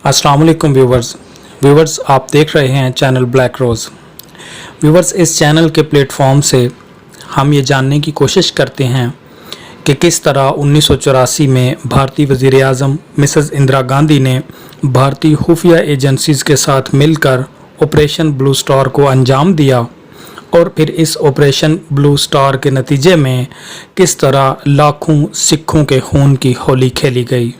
अस्सलाम वालेकुम व्यूवर्स आप देख रहे हैं चैनल ब्लैक रोज़। व्यूवर्स, इस चैनल के प्लेटफॉर्म से हम ये जानने की कोशिश करते हैं कि किस तरह 1984 में भारतीय वज़ीर आज़म मिसेस इंदिरा गांधी ने भारतीय खुफिया एजेंसीज़ के साथ मिलकर ऑपरेशन ब्लू स्टार को अंजाम दिया और फिर इस ऑपरेशन ब्लू स्टार के नतीजे में किस तरह लाखों सिखों के खून की होली खेली गई।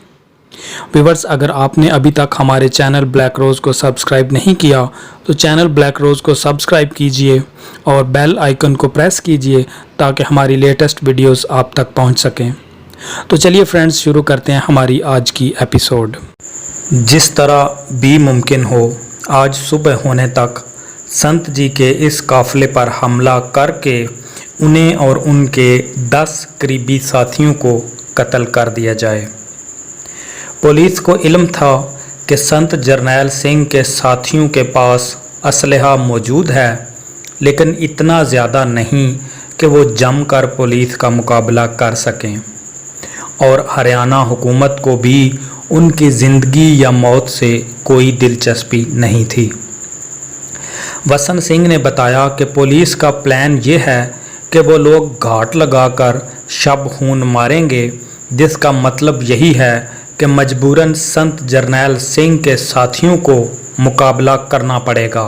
व्यूवर्स, अगर आपने अभी तक हमारे चैनल ब्लैक रोज़ को सब्सक्राइब नहीं किया तो चैनल ब्लैक रोज़ को सब्सक्राइब कीजिए और बेल आइकन को प्रेस कीजिए ताकि हमारी लेटेस्ट वीडियोस आप तक पहुंच सकें। तो चलिए फ्रेंड्स, शुरू करते हैं हमारी आज की एपिसोड। जिस तरह भी मुमकिन हो आज सुबह होने तक संत जी के इस काफ़िले पर हमला करके उन्हें और उनके 10 करीबी साथियों को कत्ल कर दिया जाए। पुलिस को इल्म था कि संत जरनैल सिंह के साथियों के पास असलहा मौजूद है, लेकिन इतना ज़्यादा नहीं कि वो जमकर पुलिस का मुकाबला कर सकें, और हरियाणा हुकूमत को भी उनकी ज़िंदगी या मौत से कोई दिलचस्पी नहीं थी। वसंत सिंह ने बताया कि पुलिस का प्लान ये है कि वो लोग घाट लगाकर शब खून मारेंगे, जिसका मतलब यही है कि मजबूरन संत जरनैल सिंह के साथियों को मुकाबला करना पड़ेगा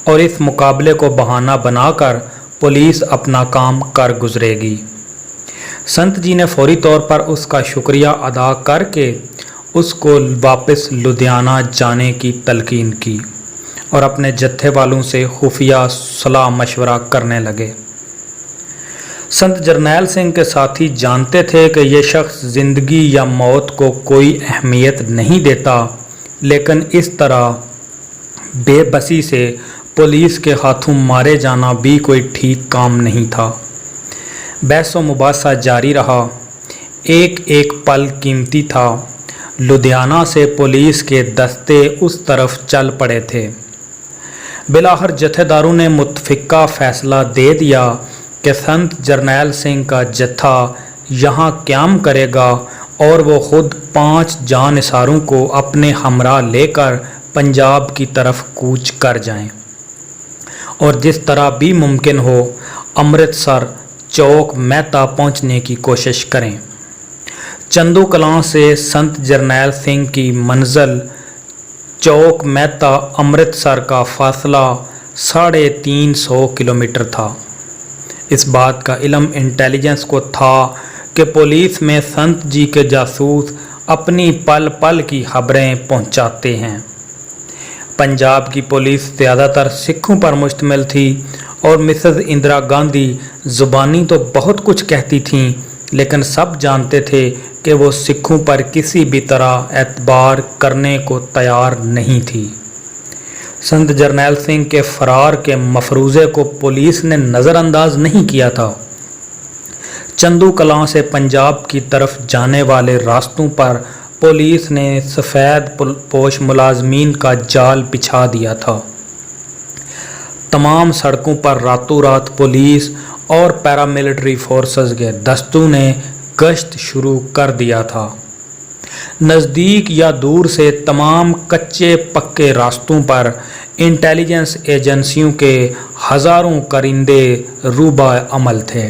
और इस मुकाबले को बहाना बनाकर पुलिस अपना काम कर गुजरेगी। संत जी ने फौरी तौर पर उसका शुक्रिया अदा करके उसको वापस लुधियाना जाने की तलकीन की और अपने जत्थे वालों से खुफिया सलाह मशवरा करने लगे। संत जरनैल सिंह के साथी जानते थे कि ये शख्स ज़िंदगी या मौत को कोई अहमियत नहीं देता, लेकिन इस तरह बेबसी से पुलिस के हाथों मारे जाना भी कोई ठीक काम नहीं था। बहस व मुबासा जारी रहा। एक एक पल कीमती था। लुधियाना से पुलिस के दस्ते उस तरफ चल पड़े थे। बिलाखिर जत्थेदारों ने मुतफिका फ़ैसला दे दिया कि संत जरनैल सिंह का जत्था यहाँ क़याम करेगा और वो ख़ुद 5 जानिसारों को अपने हमरा लेकर पंजाब की तरफ कूच कर जाएं और जिस तरह भी मुमकिन हो अमृतसर चौक मेहता पहुँचने की कोशिश करें। चंदू कलां से संत जरनैल सिंह की मंजिल चौक मेहता अमृतसर का फासला 350 किलोमीटर था। इस बात का इल्म इंटेलिजेंस को था कि पुलिस में संत जी के जासूस अपनी पल पल की खबरें पहुंचाते हैं। पंजाब की पुलिस ज़्यादातर सिखों पर मुश्तमिल थी और मिसेस इंदिरा गांधी ज़ुबानी तो बहुत कुछ कहती थीं, लेकिन सब जानते थे कि वो सिखों पर किसी भी तरह एतबार करने को तैयार नहीं थी। संत जरनैल सिंह के फरार के मफरूज़े को पुलिस ने नज़रअंदाज नहीं किया था। चंदू कलां से पंजाब की तरफ जाने वाले रास्तों पर पुलिस ने सफ़ेद पोश मुलाजमीन का जाल बिछा दिया था। तमाम सड़कों पर रातों रात पुलिस और पैरामिलिट्री फोर्सेस के दस्तों ने गश्त शुरू कर दिया था। नज़दीक या दूर से तमाम कच्चे पक्के रास्तों पर इंटेलिजेंस एजेंसियों के हज़ारों करिंदे रूबा अमल थे।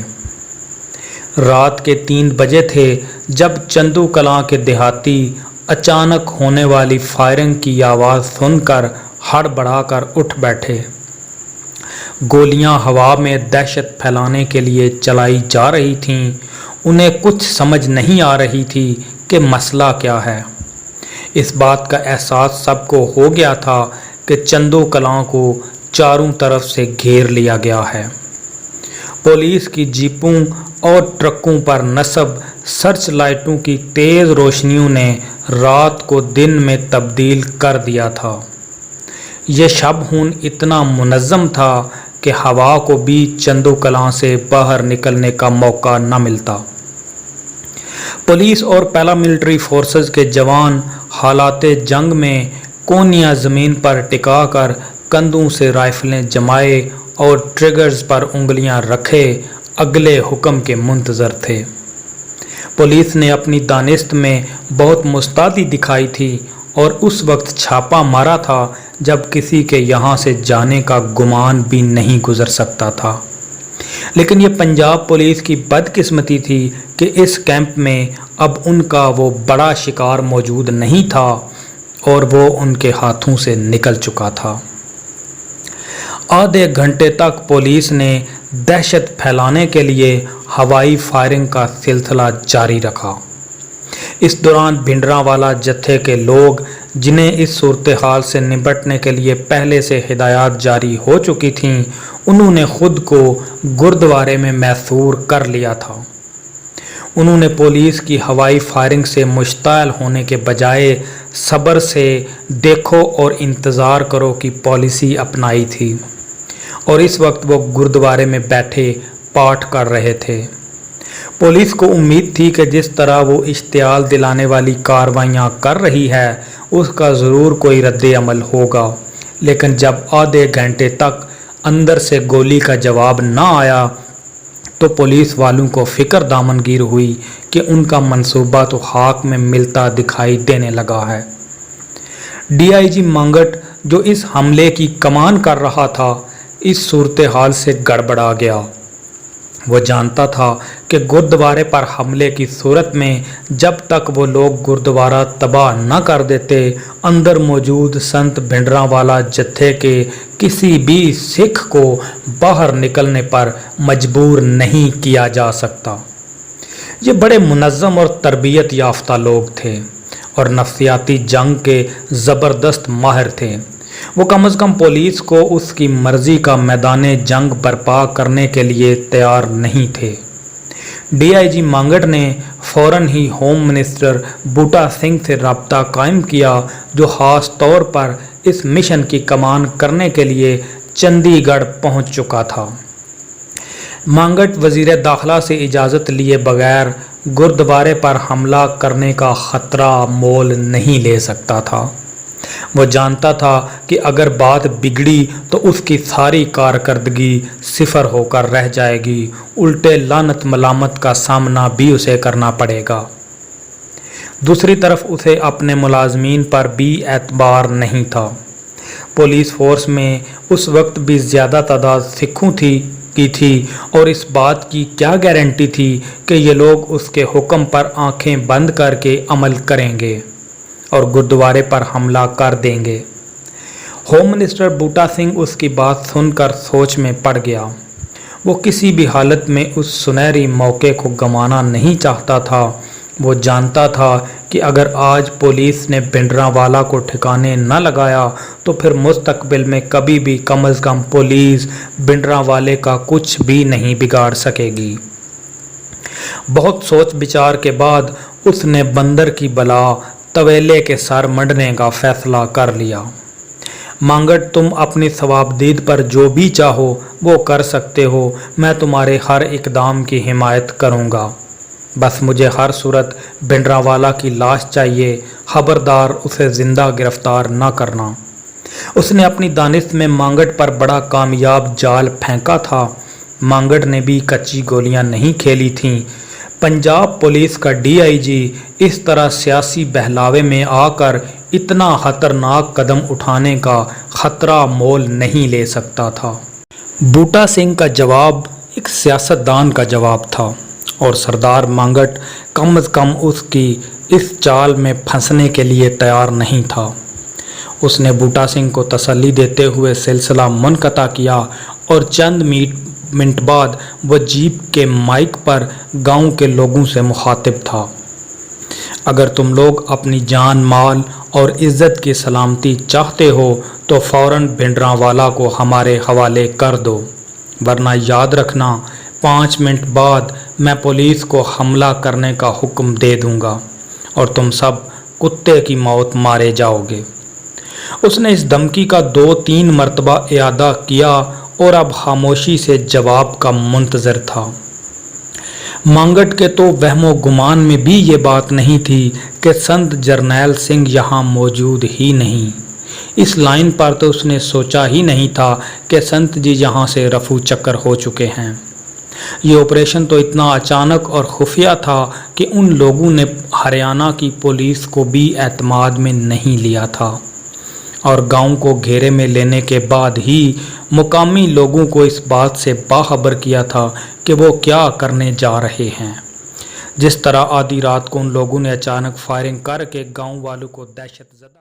रात के 3 बजे थे जब चंदू कलां के देहाती अचानक होने वाली फायरिंग की आवाज़ सुनकर हड़बड़ाकर उठ बैठे। गोलियां हवा में दहशत फैलाने के लिए चलाई जा रही थीं। उन्हें कुछ समझ नहीं आ रही थी कि मसला क्या है। इस बात का एहसास सबको हो गया था कि चंदू कलां को चारों तरफ से घेर लिया गया है। पुलिस की जीपों और ट्रकों पर नस्ब सर्च लाइटों की तेज़ रोशनियों ने रात को दिन में तब्दील कर दिया था। यह शब खून इतना मुनज़्ज़म था कि हवा को भी चंदू कलां से बाहर निकलने का मौका न मिलता। पुलिस और पैरामिलिट्री फोर्सेस के जवान हालाते जंग में कोनियाँ ज़मीन पर टिका कर कंधों से राइफलें जमाए और ट्रिगर्स पर उंगलियां रखे अगले हुक्म के मुंतज़र थे। पुलिस ने अपनी दानिस्त में बहुत मुस्तैदी दिखाई थी और उस वक्त छापा मारा था जब किसी के यहाँ से जाने का गुमान भी नहीं गुजर सकता था। लेकिन ये पंजाब पुलिस की बदकिस्मती थी कि इस कैंप में अब उनका वो बड़ा शिकार मौजूद नहीं था और वो उनके हाथों से निकल चुका था। आधे घंटे तक पुलिस ने दहशत फैलाने के लिए हवाई फायरिंग का सिलसिला जारी रखा। इस दौरान भिंडरांवाला जत्थे के लोग, जिन्हें इस सूरत हाल से निपटने के लिए पहले से हिदायत जारी हो चुकी थीं, उन्होंने खुद को गुरुद्वारे में मैसूर कर लिया था। उन्होंने पुलिस की हवाई फायरिंग से मुश्ताल होने के बजाय सब्र से देखो और इंतज़ार करो की पॉलिसी अपनाई थी और इस वक्त वो गुरुद्वारे में बैठे पाठ कर रहे थे। पुलिस को उम्मीद थी कि जिस तरह वो इश्तियाल दिलाने वाली कार्रवाइयाँ कर रही है उसका ज़रूर कोई रद्द अमल होगा, लेकिन जब आधे घंटे तक अंदर से गोली का जवाब ना आया तो पुलिस वालों को फ़िक्र दामनगीर हुई कि उनका मंसूबा तो खाक में मिलता दिखाई देने लगा है। डीआईजी मांगट, जो इस हमले की कमान कर रहा था, इस सूरत हाल से गड़बड़ा गया। वो जानता था कि गुरुद्वारे पर हमले की सूरत में जब तक वो लोग गुरुद्वारा तबाह न कर देते, अंदर मौजूद संत भिंडरांवाला जत्थे के किसी भी सिख को बाहर निकलने पर मजबूर नहीं किया जा सकता। ये बड़े मुनज़्ज़म और तरबियत याफ्ता लोग थे और नफ्सियाती जंग के ज़बरदस्त माहिर थे। वो कम अज़ कम पुलिस को उसकी मर्ज़ी का मैदान जंग बर्पा करने के लिए तैयार नहीं थे। डीआईजी मांगट ने फ़ौरन ही होम मिनिस्टर बूटा सिंह से रब्ता कायम किया, जो ख़ास तौर पर इस मिशन की कमान करने के लिए चंडीगढ़ पहुंच चुका था। मांगट वज़ीर दाखिला से इजाज़त लिए बगैर गुरुद्वारे पर हमला करने का ख़तरा मोल नहीं ले सकता था। वो जानता था कि अगर बात बिगड़ी तो उसकी सारी कारकर्दगी सिफर होकर रह जाएगी, उल्टे लानत मलामत का सामना भी उसे करना पड़ेगा। दूसरी तरफ उसे अपने मुलाजमीन पर भी एतबार नहीं था। पुलिस फोर्स में उस वक्त भी ज़्यादा तादाद सिखों की थी और इस बात की क्या गारंटी थी कि ये लोग उसके हुक्म पर आंखें बंद करके अमल करेंगे और गुरुद्वारे पर हमला कर देंगे। होम मिनिस्टर बूटा सिंह उसकी बात सुनकर सोच में पड़ गया। वो किसी भी हालत में उस सुनहरी मौके को गंवाना नहीं चाहता था। वो जानता था कि अगर आज पुलिस ने भिंडरांवाला को ठिकाने न लगाया तो फिर मुस्तकबिल में कभी भी कम अज़ कम पुलिस भिंडरांवाले का कुछ भी नहीं बिगाड़ सकेगी। बहुत सोच विचार के बाद उसने बंदर की बला तवेले के सर मंडने का फैसला कर लिया। मांगट, तुम अपनी सवाबदीद पर जो भी चाहो वो कर सकते हो। मैं तुम्हारे हर इकदाम की हिमायत करूँगा। बस मुझे हर सूरत भिंडरांवाला की लाश चाहिए। खबरदार उसे ज़िंदा गिरफ्तार न करना। उसने अपनी दानिश में मांगट पर बड़ा कामयाब जाल फेंका था। मांगट ने भी कच्ची गोलियां नहीं खेली थीं। पंजाब पुलिस का डीआईजी इस तरह सियासी बहलावे में आकर इतना खतरनाक कदम उठाने का खतरा मोल नहीं ले सकता था। बूटा सिंह का जवाब एक सियासतदान का जवाब था और सरदार मांगट कम अज़ कम उसकी इस चाल में फंसने के लिए तैयार नहीं था। उसने बूटा सिंह को तसल्ली देते हुए सिलसिला मुनक़ता किया और चंद मिनट बाद वह जीप के माइक पर गांव के लोगों से मुखातिब था। अगर तुम लोग अपनी जान माल और इज़्ज़त की सलामती चाहते हो तो फ़ौरन भिंडरांवाला को हमारे हवाले कर दो, वरना याद रखना 5 मिनट बाद मैं पुलिस को हमला करने का हुक्म दे दूंगा और तुम सब कुत्ते की मौत मारे जाओगे। उसने इस धमकी का 2-3 मरतबा इयादा किया और अब खामोशी से जवाब का मुंतज़र था। मांगट के तो वहमो गुमान में भी ये बात नहीं थी कि संत जरनैल सिंह यहाँ मौजूद ही नहीं। इस लाइन पर तो उसने सोचा ही नहीं था कि संत जी यहाँ से रफू चक्कर हो चुके हैं। یہ آپریشن تو اتنا اچانک اور خفیہ تھا کہ ان لوگوں نے ہریانہ کی پولیس کو بھی اعتماد میں نہیں لیا تھا اور گاؤں کو گھیرے میں لینے کے بعد ہی مقامی لوگوں کو اس بات سے باخبر کیا تھا کہ وہ کیا کرنے جا رہے ہیں۔ جس طرح آدھی رات کو ان لوگوں نے اچانک فائرنگ کر کے گاؤں والوں کو دہشت زدہ